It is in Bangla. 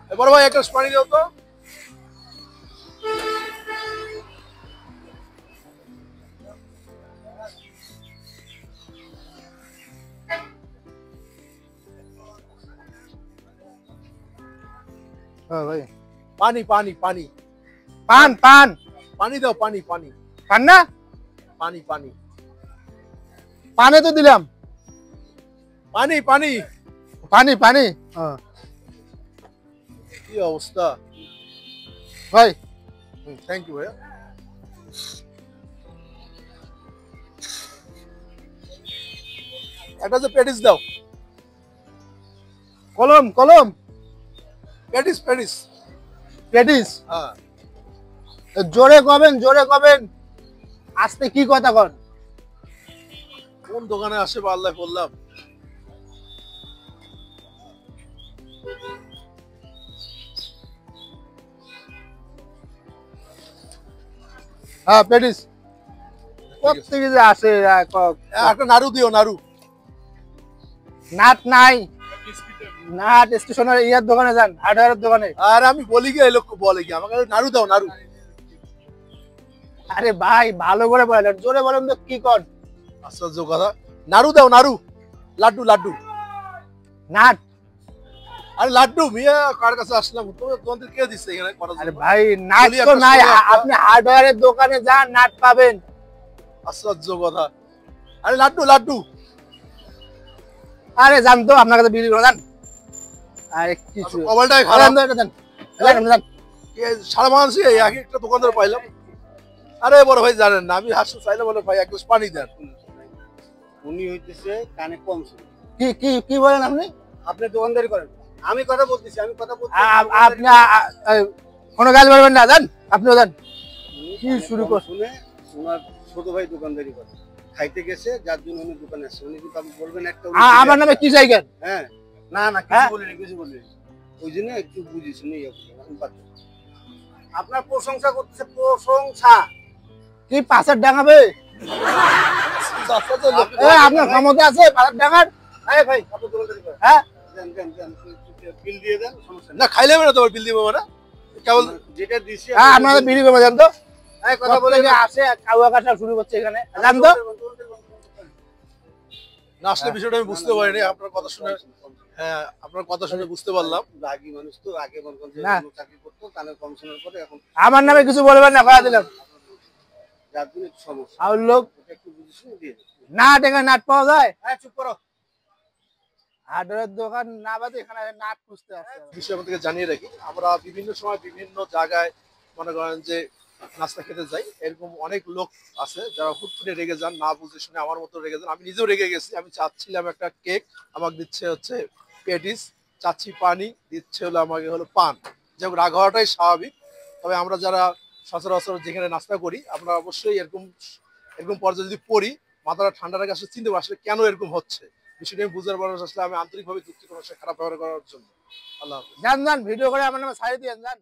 বড় ভাই একটা পানি দাও তো। হ্যাঁ ভাই, পানি পানি পানি পান পান পানি দাও, পানি পানি পান না, পানি পানি পানে তো দিলাম, পানি পানি। পানি পানি। হ্যাঁ কি অবস্থা ভাই, থ্যাংক ইউ ভাইয়া। একটা যে প্যাটিস দাও, কলম কলম, প্যাটিস প্যাটিস। পেটিস। হ্যাঁ জোরে কবেন, জোরে কবেন, আস্তে কি কথা কন। কোন দোকানে আসে বা আল্লাহ বললাম। হ্যাঁ পেটিস প্রত্যেকে যে আসে একটা নাড়ু দিও, নাড়ু। নাট নাই, নাট স্টেশনের ইয়ার দোকানে যান, হার্ডওয়্যারের দোকানে। আর আমি বলি কি, এই লোক বলে কি আমাকে নাড়ু দাও, নাড়ু। আরে ভাই ভালো করে বলেন, জোরে বলেন তো কি কর। আশ্চর্য কথা, নাড়ু দাও, নাড়ু। লাড্ডু লাড্ডু। নাট, আরে লাড্ডু মিয়া, কার কাছে আসলাম? তোমাদের কে দিচ্ছে এখানে করার আরে জন্য? ভাই নাট বলি তো একটা নাই, সময় একটা- আপনি হার্ডওয়্যারের দোকানে যান, নাট পাবেন। আশ্চর্য কথা। আরে লাড্ডু লাড্ডু। আরে জান তো আপনার কাছে বিক্রি করে দেন। আরে কিছু কপালটাই দেন, খারাপ। দেন, দেন, দেন, দেন। সারা মানুষই এই এক একটা দোকানদার পাইলাম। আরে বড় ভাই জানেন না, আমি হাসতে চাইলে বলে ভাই এক গ্লাস পানি দেন। উনি হইতেছে কানে কম শুনে। কি কি কি বলেন আপনি? আপনি দোকানদারি করেন, আমি কথা বলতেছি, আমি কথা বলতেছি। আপনি কোনো কাজ বলবেন না, দেন আপনিও দেন। উনি কি কানে শুরু কম কর- শুনে ওনার ছোট ভাই দোকানদারি করে, খাইতে গেছে, যার জন্য উনি দোকানে আসছে। উনি কিন্তু আপনি বলবেন একটা উনি আমার নামে কি চাইছেন? হ্যাঁ, না না কিছু হ্যাঁ? বলিনি, কিছু বলিনি। ওই জন্য একটু বুঝি শুনে আপনার প্রশংসা করতেছে, প্রশংসা। কি পাশের ডাঙাবে? আপনার ক্ষমতা আছে পাশের ডাঙার? হ্যাঁ ভাই, আপনি দোকানদারি করেন। হ্যাঁ দেন দেন দেন, বিল দিয়ে দেন, সমস্যা নেই। না খাইলে হবে না, তোমার বিল দিব না কেবল। যেটা দিছি হ্যাঁ, আপনাদের বিড়ি করবো জান তো। কথা বলে প্রত্যেকে আসে কাউয়া কাটা শুরু করছে এখানে, জান তো। না আসলে বিষয়টা আমি বুঝতে পারিনি, আপনার কথা শুনে। হ্যাঁ আপনার কথা শুনে বুঝতে পারলাম। রাগী মানুষ তো, আগে মনে করেন যে না। অন্য চাকরি করতো, কানে কম শোনার পরে এখন আমার নামে কিছু বলবেন না, কথা দিলাম। যার জন্য একটু সমস্যা। আর লোক ওটা একটু বুঝে শুনে দিয়ে দেন। নাট, এখানে নাট পাওয়া যায়? হ্যাঁ চুপ করো। হার্ডওয়্যার দোকান না বাদে এখানে নাট খুঁজতে আসছে। বিষয় আপনাদেরকে জানিয়ে রাখি, আমরা বিভিন্ন সময় বিভিন্ন জায়গায় মনে করেন যে নাস্তা খেতে যাই, এরকম অনেক লোক আছে যারা হুট করে রেগে যান, না বুঝে শুনে আমার মতো রেগে যান। আমি নিজেও রেগে গেছি। আমি চাচ্ছিলাম একটা কেক, আমাকে দিচ্ছে হচ্ছে পেটিস, চাচ্ছি পানি, দিচ্ছে হলো আমাকে হলো পান। যেমন রাগ হওয়াটাই স্বাভাবিক। তবে আমরা যারা সচরাচর যেখানে নাস্তা করি, আমরা অবশ্যই এরকম এরকম পর্যায়ে যদি পড়ি, মাথাটা ঠান্ডা রাখে আসলে চিনতে পারি আসলে কেন এরকম হচ্ছে। বিষয়টা আমি বুঝতে পারবো, আসলে আমি আন্তরিকভাবে দুঃখিত, খারাপ ব্যবহার করার জন্য। আল্লাহ হাফেজ। জান জান, ভিডিও করে আমার নামে ছাড়িয়ে দিয়ে যান।